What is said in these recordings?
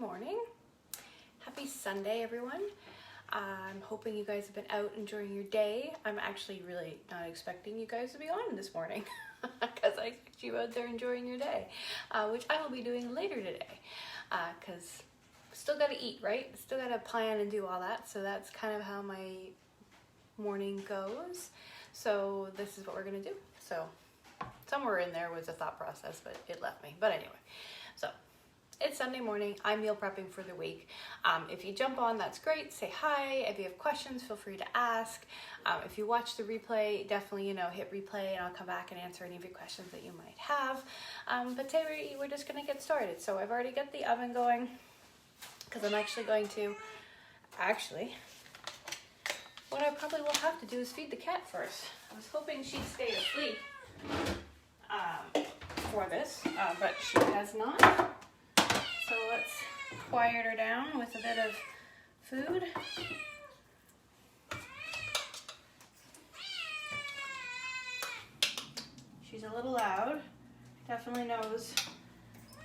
morning. Happy Sunday, everyone. I'm hoping you guys have been out enjoying your day. I'm actually really not expecting you guys to be on this morning because I expect you out there enjoying your day, which I will be doing later today because still got to eat, right? Still got to plan and do all that. So that's kind of how my morning goes. So this is what we're going to do. So somewhere in there was a thought process, but it left me. But anyway, so it's Sunday morning. I'm meal prepping for the week. If you jump on, that's great. Say hi. If you have questions, feel free to ask. If you watch the replay, definitely, hit replay and I'll come back and answer any of your questions that you might have. But today we're just going to get started. So I've already got the oven going because I'm actually going to, what I probably will have to do is feed the cat first. I was hoping she'd stay asleep for this, but she has not. So let's quiet her down with a bit of food. She's a little loud. Definitely knows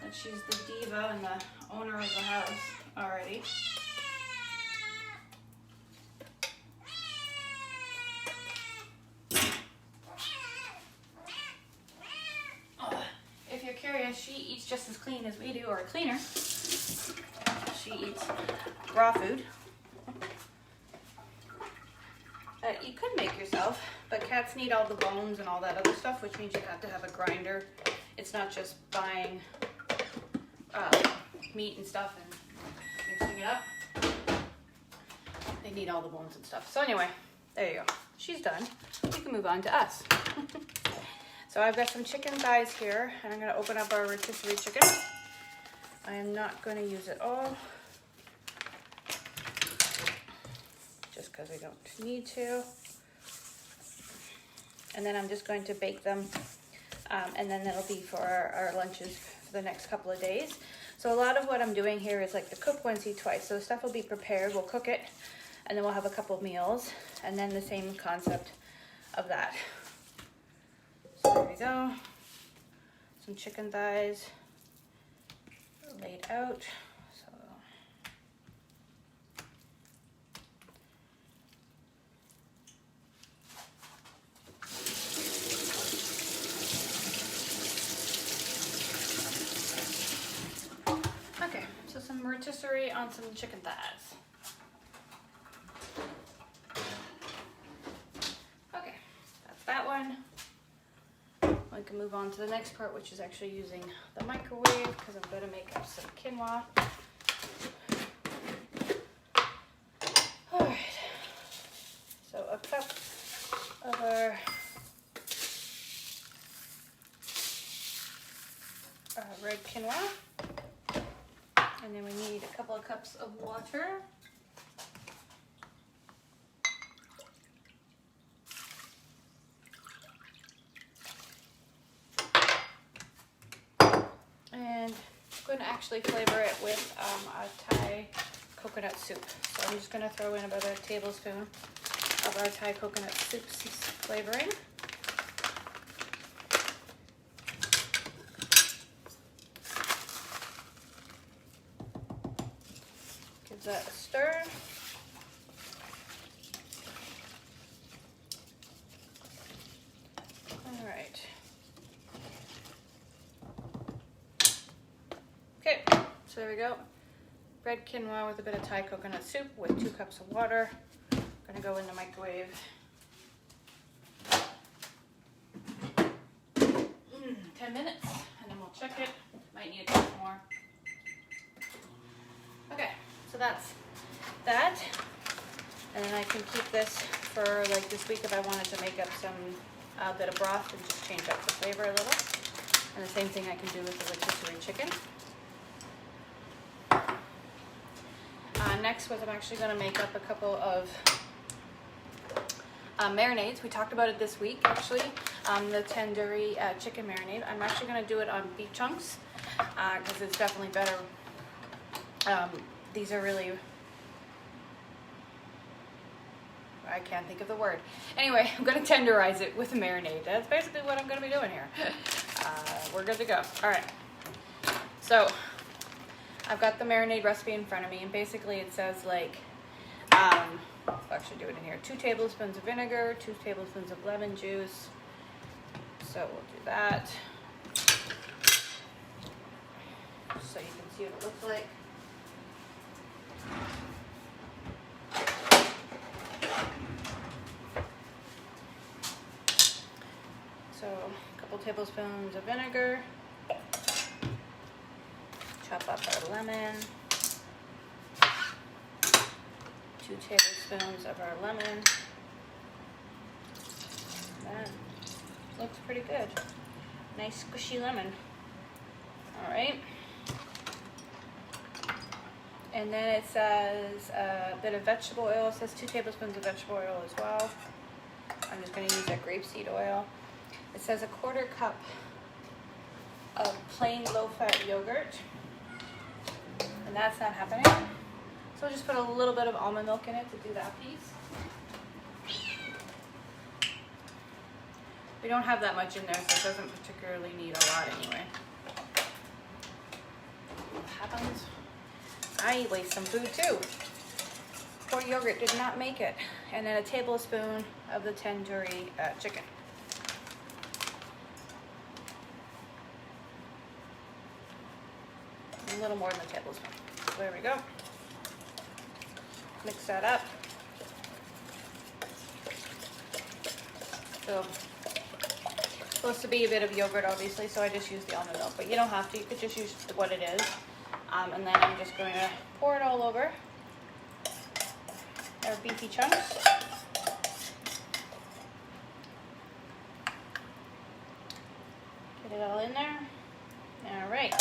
that she's the diva and the owner of the house already. If you're curious, she eats just as clean as we do, or cleaner. She eats raw food that you could make yourself, but cats need all the bones and all that other stuff, which means you have to have a grinder. It's not just buying meat and stuff and mixing it up. They need all the bones and stuff. So anyway, there you go. She's done. We can move on to us. So I've got some chicken thighs here, and I'm going to open up our rotisserie chicken. I am not going to use it all, just because I don't need to. And then I'm just going to bake them, and then that'll be for our lunches for the next couple of days. So a lot of what I'm doing here is like the cook once, eat twice. So the stuff will be prepared, we'll cook it, and then we'll have a couple of meals, and then the same concept of that. So there we go. Some chicken thighs laid out. So okay, so some rotisserie on some chicken thighs. Okay, that's that one. We can move on to the next part, which is actually using the microwave because I'm going to make up some quinoa. All right, so a cup of our red quinoa, and then we need a couple of cups of water. And I'm going to actually flavor it with a Thai coconut soup. So I'm just going to throw in about a tablespoon of our Thai coconut soup flavoring. Give that a stir. All right. Okay, so there we go. Red quinoa with a bit of Thai coconut soup with 2 cups of water. I'm gonna go in the microwave. 10 minutes, and then we'll check it. Might need a bit more. Okay, so that's that. And then I can keep this for like this week if I wanted to make up some bit of broth and just change up the flavor a little. And the same thing I can do with the rotisserie chicken. Next was I'm actually going to make up a couple of marinades. We talked about it this week, actually. The Tandoori chicken marinade. I'm actually going to do it on beef chunks because it's definitely better. These are really, I can't think of the word. Anyway, I'm going to tenderize it with a marinade. That's basically what I'm going to be doing here. We're good to go. All right. So I've got the Marinade Recipe in front of me, and basically it says like, I'll actually do it in here, 2 tablespoons of vinegar, 2 tablespoons of lemon juice. So we'll do that. So you can see what it looks like. So a couple tablespoons of vinegar. Chop up our lemon. 2 tablespoons of our lemon. That looks pretty good. Nice squishy lemon. All right. And then it says a bit of vegetable oil. It says 2 tablespoons of vegetable oil as well. I'm just going to use that grapeseed oil. It says a 1/4 cup of plain low-fat yogurt. And that's not happening. So we'll just put a little bit of almond milk in it to do that piece. We don't have that much in there, so it doesn't particularly need a lot anyway. What happens? I waste some food too. Poor yogurt did not make it. And then a tablespoon of the tandoori chicken. A little more than a tablespoon. So there we go. Mix that up. So, supposed to be a bit of yogurt obviously, so I just use the almond milk, but you don't have to, you could just use what it is. And then I'm just going to pour it all over our beefy chunks. Get it all in there. All right.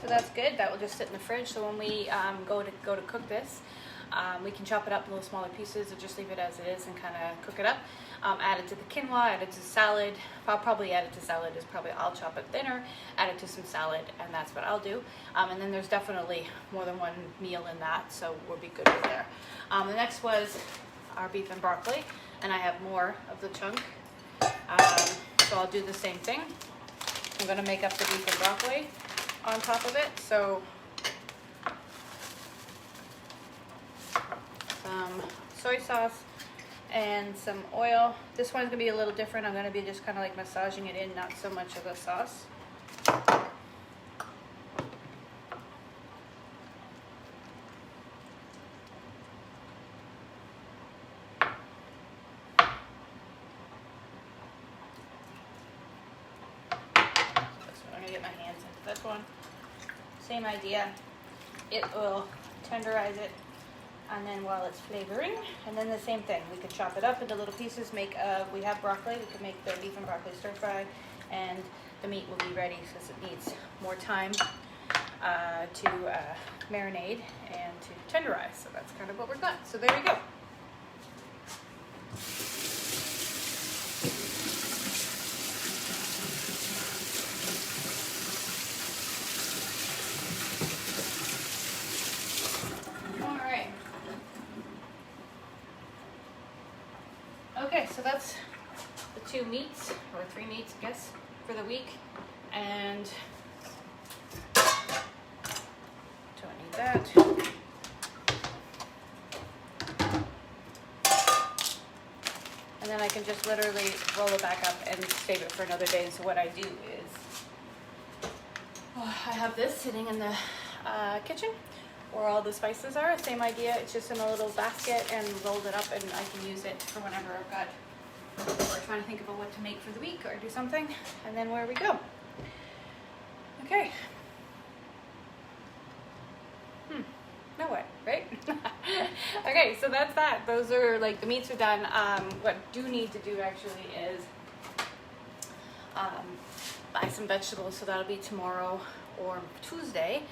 So that's good. That will just sit in the fridge. So when we go to cook this, we can chop it up in little smaller pieces or just leave it as it is and kind of cook it up. Add it to the quinoa, add it to salad. I'll probably add it to salad. I'll chop it thinner, add it to some salad, and that's what I'll do. And then there's definitely more than one meal in that, so we'll be good with there. The next was our beef and broccoli, and I have more of the chunk. So I'll do the same thing. I'm going to make up the beef and broccoli on top of it. So some soy sauce and some oil. This one's gonna be a little different. I'm gonna be just kind of like massaging it in, not so much of the sauce. I'm gonna get my hands into this one. Same idea. It will tenderize it, and then while it's flavoring, and then the same thing. We could chop it up into little pieces. We have broccoli. We could make the beef and broccoli stir fry, and the meat will be ready because it needs more time to marinate and to tenderize. So that's kind of what we've got. So there we go. Okay, so that's the 2 meats, or 3 meats, I guess, for the week. And don't need that. And then I can just literally roll it back up and save it for another day. So what I do is, I have this sitting in the kitchen where all the spices are. Same idea, it's just in a little basket and rolled it up, and I can use it for whenever I've got, or trying to think about what to make for the week or do something, and then where we go. Okay. Now what, right? Okay, so that's that. Those are like, the meats are done. What I do need to do actually is buy some vegetables, so that'll be tomorrow or Tuesday.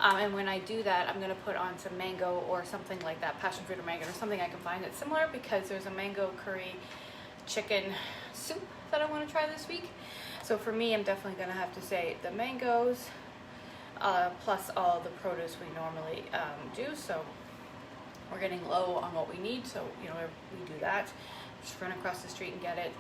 And when I do that, I'm going to put on some mango or something like that, passion fruit or mango, or something I can find that's similar, because there's a mango curry chicken soup that I want to try this week. So for me, I'm definitely going to have to say the mangoes plus all the produce we normally do. So we're getting low on what we need, so we do that. Just run across the street and get it.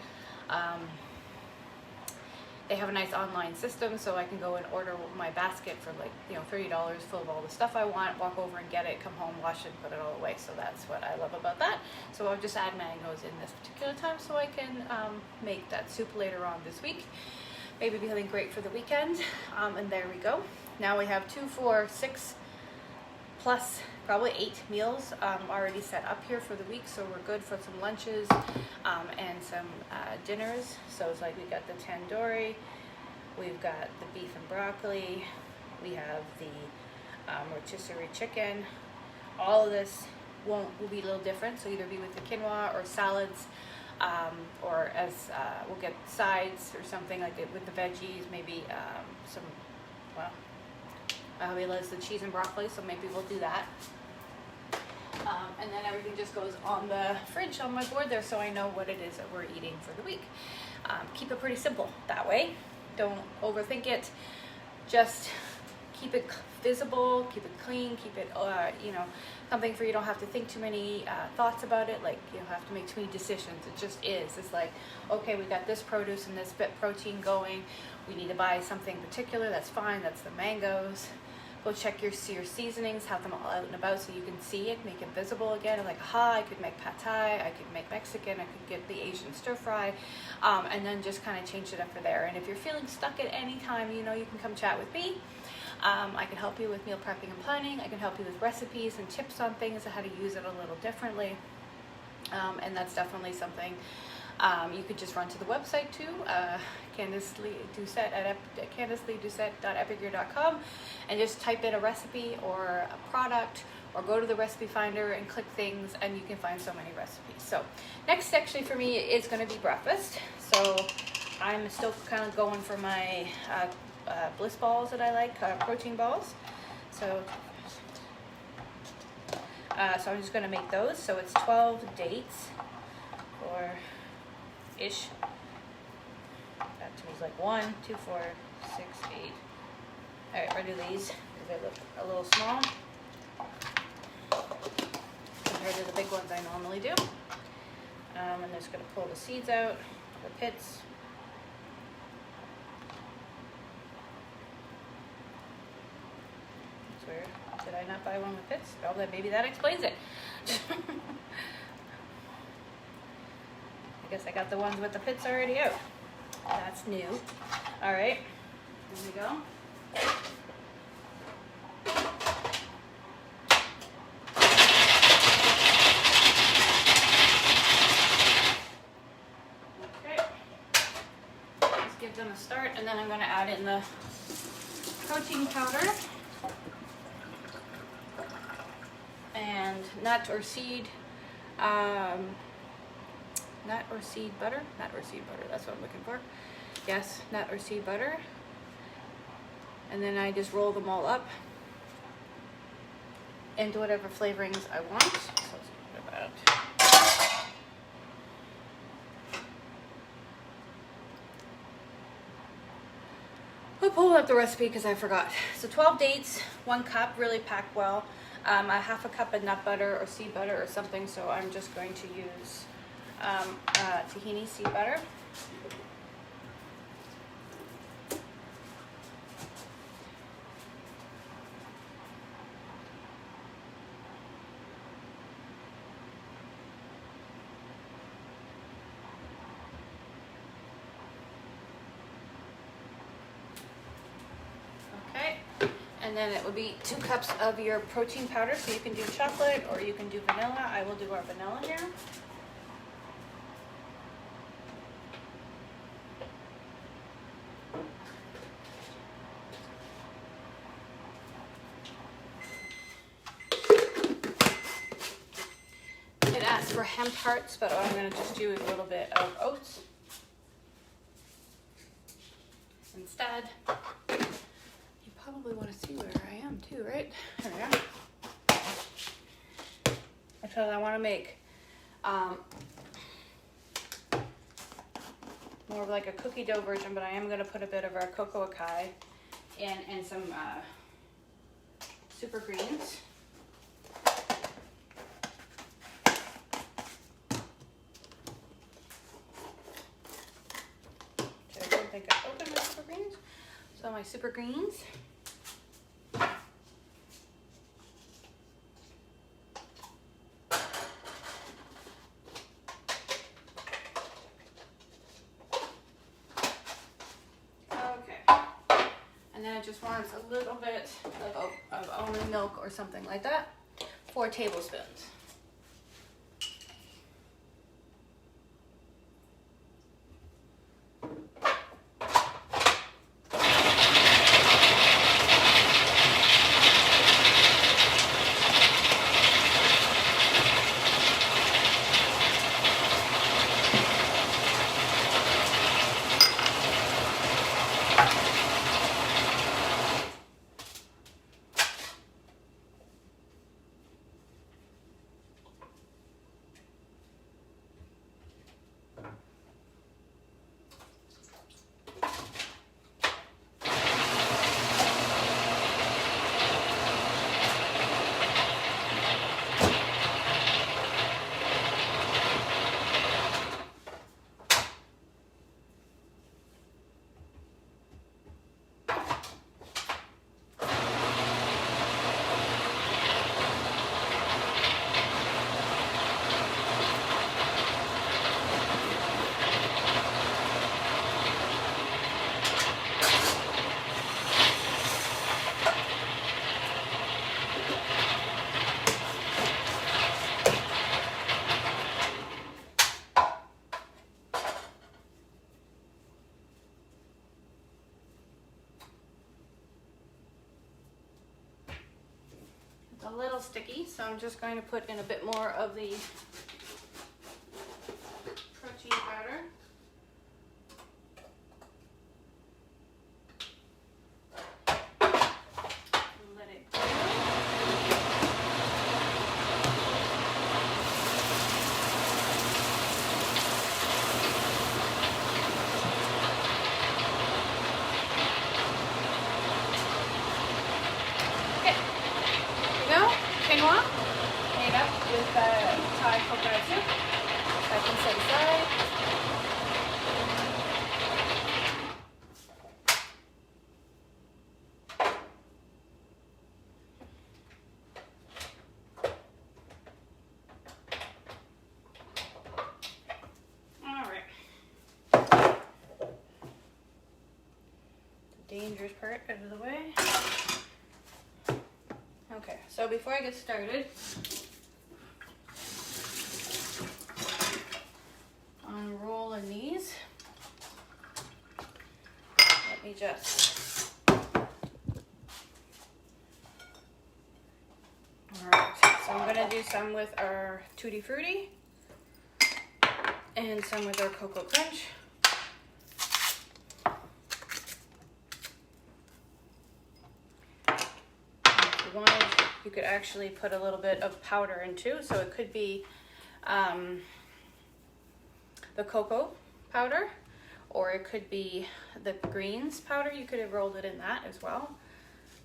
they have a nice online system, so I can go and order my basket for like, you know, $30 full of all the stuff I want, walk over and get it, come home, wash it, put it all away. So that's what I love about that. So I'll just add mangoes in this particular time so I can make that soup later on this week. Maybe be something great for the weekend. And there we go. Now we have 2, 4, 6 plus probably 8 meals already set up here for the week, so we're good for some lunches and some dinners. So it's like we got the tandoori, we've got the beef and broccoli, we have the rotisserie chicken. All of this will be a little different, so either be with the quinoa or salads, or as we'll get sides or something like it with the veggies, maybe some, well, we love the cheese and broccoli, so maybe we'll do that. And then everything just goes on the fridge on my board there, so I know what it is that we're eating for the week. Keep it pretty simple that way. Don't overthink it. Just keep it visible, keep it clean, keep it, you know, something for you don't have to think too many thoughts about it, like you don't have to make too many decisions. It just is. It's like, okay, we got this produce and this bit protein going. We need to buy something particular. That's fine. That's the mangoes. Go check your seasonings, have them all out and about so you can see it, make it visible again. Like, aha, I could make pad thai, I could make Mexican, I could get the Asian stir fry, and then just kind of change it up for there. And if you're feeling stuck at any time, you know, you can come chat with me. I can help you with meal prepping and planning. I can help you with recipes and tips on things and how to use it a little differently. And that's definitely something you could just run to the website too, CandiceLeeDoucette.epicure.com, and just type in a recipe or a product, or go to the recipe finder and click things, and you can find so many recipes. So next actually for me is going to be breakfast. So I'm still kind of going for my Bliss balls that I like, protein balls. So I'm just going to make those. So it's 12 dates, or ish. That to me is like 1, 2, 4, 6, 8. All right, we'll do these because they look a little small compared to the big ones I normally do. And I'm just going to pull the seeds out, the pits. That's weird. Did I not buy one with pits? Oh, then maybe that explains it. I guess I got the ones with the pits already out. That's new. All right, here we go. Okay, let's give them a start, and then I'm going to add in the protein powder and nut or seed butter. Nut or seed butter, that's what I'm looking for. Yes, nut or seed butter. And then I just roll them all up into whatever flavorings I want. So let's put about. I'll pull up the recipe because I forgot. So 12 dates, 1 cup, really packed well. A half a cup of nut butter or seed butter or something. So I'm just going to use tahini seed butter. Okay, and then it would be 2 cups of your protein powder. So you can do chocolate or you can do vanilla. I will do our vanilla here. For hemp hearts, but I'm going to just do a little bit of oats instead. You probably want to see where I am too, right? There we are. Because I want to make more of like a cookie dough version, but I am going to put a bit of our cocoa acai in and some super greens. I think I opened this. So my super greens. And then it just wants a little bit of almond milk or something like that. 4 tablespoons. A little sticky, so I'm just going to put in a bit more of the protein powder. Let it go. Quinoa made up with Thai coconut soup. I can set aside. All right. The dangerous part out of the way. Okay, so before I get started on rolling these, let me just, alright, so I'm going to do some with our Tutti Frutti and some with our Cocoa Crunch. Wanted, you could actually put a little bit of powder in too, so it could be the cocoa powder, or it could be the greens powder. You could have rolled it in that as well.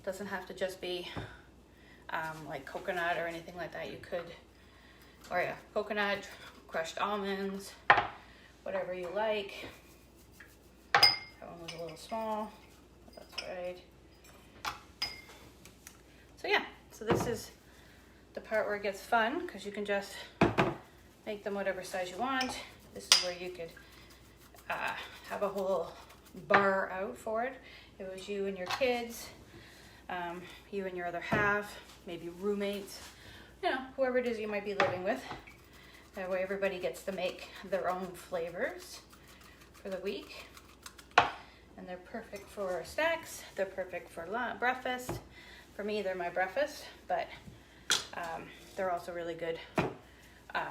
Doesn't have to just be like coconut or anything like that. You could, or yeah, coconut, crushed almonds, whatever you like. That one was a little small, but that's right. So yeah, so this is the part where it gets fun, because you can just make them whatever size you want. This is where you could have a whole bar out for it. It was you and your kids, you and your other half, maybe roommates, you know, whoever it is you might be living with. That way everybody gets to make their own flavors for the week. And they're perfect for snacks, they're perfect for breakfast. For me, they're my breakfast, but they're also really good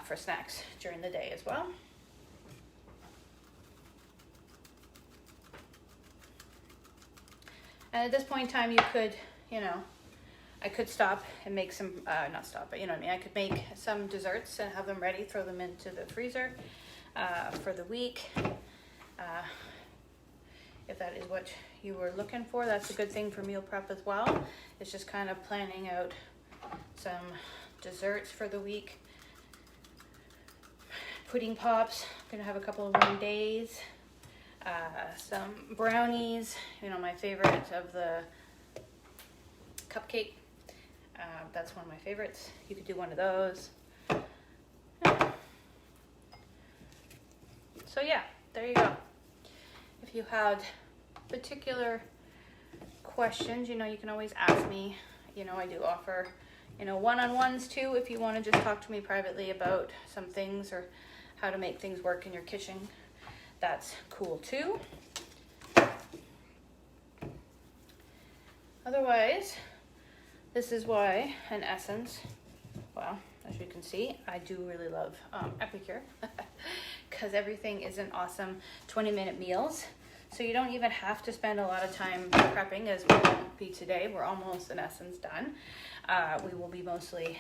for snacks during the day as well. And at this point in time, you could, you know, I could stop and make some, not stop, but you know what I mean. I could make some desserts and have them ready, throw them into the freezer for the week. If that is what you were looking for, that's a good thing for meal prep as well. It's just kind of planning out some desserts for the week. Pudding pops, I'm gonna have a couple of warm days. some brownies, you know, my favorite of the cupcake. That's one of my favorites. You could do one of those. So yeah, there you go. If you had particular questions, you know, you can always ask me. You know, I do offer, you know, one-on-ones too, if you want to just talk to me privately about some things or how to make things work in your kitchen. That's cool too. Otherwise, this is why, in essence, well, as you can see, I do really love Epicure because everything is an awesome 20-minute meals. So you don't even have to spend a lot of time prepping, as we won't be today. We're almost, in essence, done. We will be mostly,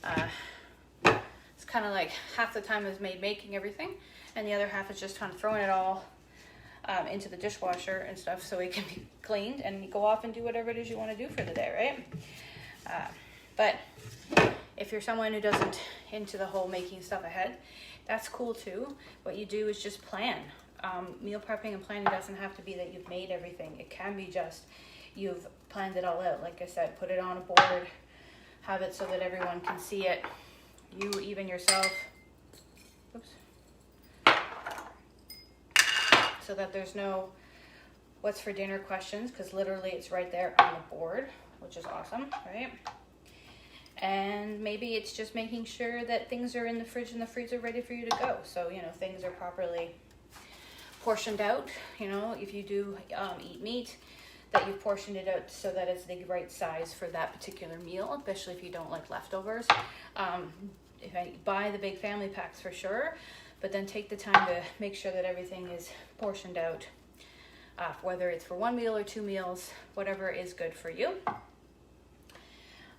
it's kind of like half the time is making everything, and the other half is just kind of throwing it all into the dishwasher and stuff so it can be cleaned and you go off and do whatever it is you want to do for the day, right? But if you're someone who doesn't into the whole making stuff ahead, that's cool too. What you do is just plan. Meal prepping and planning doesn't have to be that you've made everything. It can be just you've planned it all out. Like I said, put it on a board, have it so that everyone can see it. You, even yourself, oops, so that there's no what's for dinner questions, because literally it's right there on the board, which is awesome, right? And maybe it's just making sure that things are in the fridge and the freezer ready for you to go. So, you know, things are properly portioned out. You know, if you do eat meat, that you've portioned it out so that it's the right size for that particular meal, especially if you don't like leftovers. If I buy the big family packs for sure, but then take the time to make sure that everything is portioned out, whether it's for one meal or 2 meals, whatever is good for you.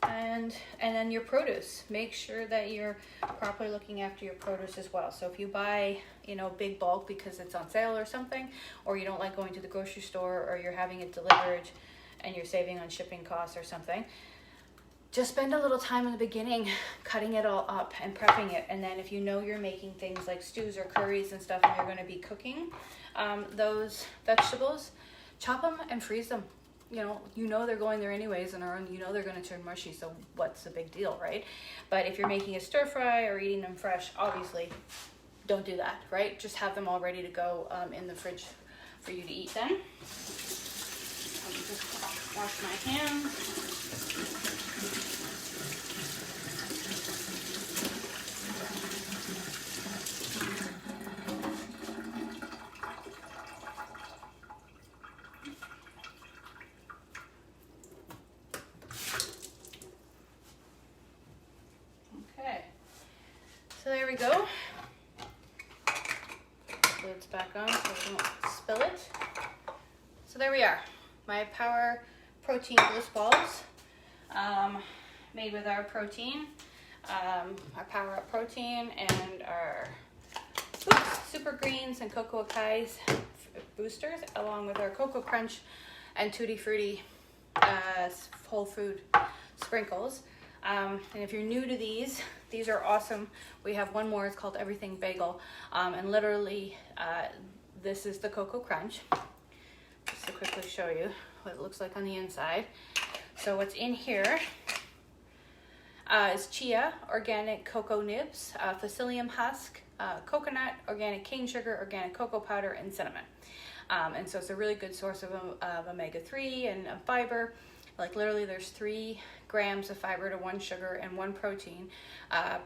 And then your produce, make sure that you're properly looking after your produce as well. So if you buy, you know, big bulk because it's on sale or something, or you don't like going to the grocery store, or you're having it delivered and you're saving on shipping costs or something, just spend a little time in the beginning cutting it all up and prepping it. And then if you know you're making things like stews or curries and stuff and you're going to be cooking those vegetables, chop them and freeze them. You know they're going there anyways, and you know they're going to turn mushy, so what's the big deal, right? But if you're making a stir fry or eating them fresh, obviously don't do that, right? Just have them all ready to go in the fridge for you to eat then. Let me just wash my hands. So there we go. Lid's back on so I don't spill it. So there we are. My Power Protein Bliss balls, made with our protein, our Power Up protein, and our Super Greens and Cocoa Acai's boosters, along with our Cocoa Crunch and Tutti Frutti whole food sprinkles. And if you're new to these are awesome. We have one more, it's called Everything Bagel. And literally, this is the Cocoa Crunch. Just to quickly show you what it looks like on the inside. So what's in here is chia, organic cocoa nibs, psyllium husk, coconut, organic cane sugar, organic cocoa powder, and cinnamon. And so it's a really good source of omega-3 and fiber. Like literally there's 3 grams of fiber to 1 sugar and 1 protein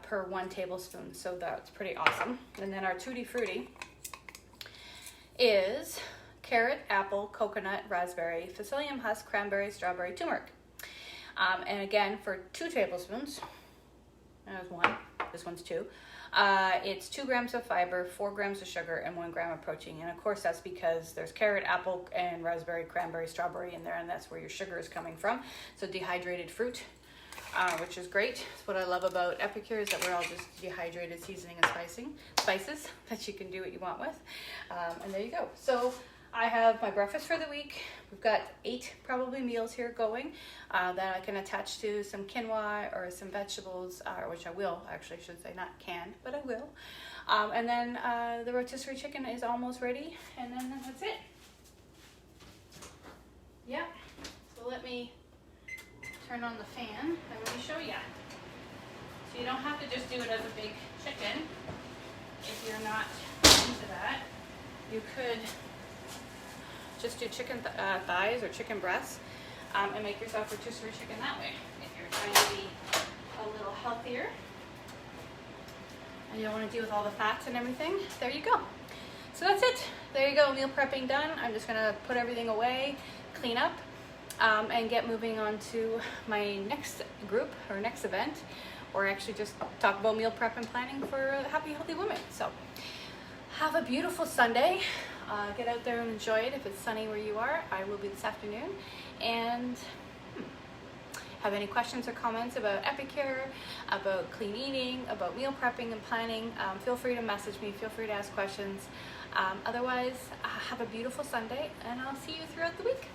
per 1 tablespoon. So that's pretty awesome. And then our Tutti Frutti is carrot, apple, coconut, raspberry, psyllium husk, cranberry, strawberry, turmeric. And again, for 2 tablespoons, that was 1, this one's 2. It's 2 grams of fiber, 4 grams of sugar, and 1 gram of protein. And of course, that's because there's carrot, apple, and raspberry, cranberry, strawberry in there, and that's where your sugar is coming from. So dehydrated fruit, which is great. That's what I love about Epicure, is that we're all just dehydrated seasoning and spices that you can do what you want with. And there you go. So I have my breakfast for the week. We've got 8 probably meals here going that I can attach to some quinoa or some vegetables, which I will, actually I should say, not can, but I will. And then the rotisserie chicken is almost ready, and then that's it. Yep, so let me turn on the fan and let me show you. So you don't have to just do it as a big chicken if you're not into that. You could just do chicken thighs or chicken breasts and make yourself rotisserie chicken that way. If you're trying to be a little healthier and you don't want to deal with all the fats and everything, there you go. So that's it. There you go, meal prepping done. I'm just gonna put everything away, clean up, and get moving on to my next group or next event, or actually just talk about meal prep and planning for happy, healthy women. So have a beautiful Sunday. Get out there and enjoy it. If it's sunny where you are, I will be this afternoon. And have any questions or comments about Epicure, about clean eating, about meal prepping and planning, feel free to message me, feel free to ask questions. Otherwise, have a beautiful Sunday, and I'll see you throughout the week.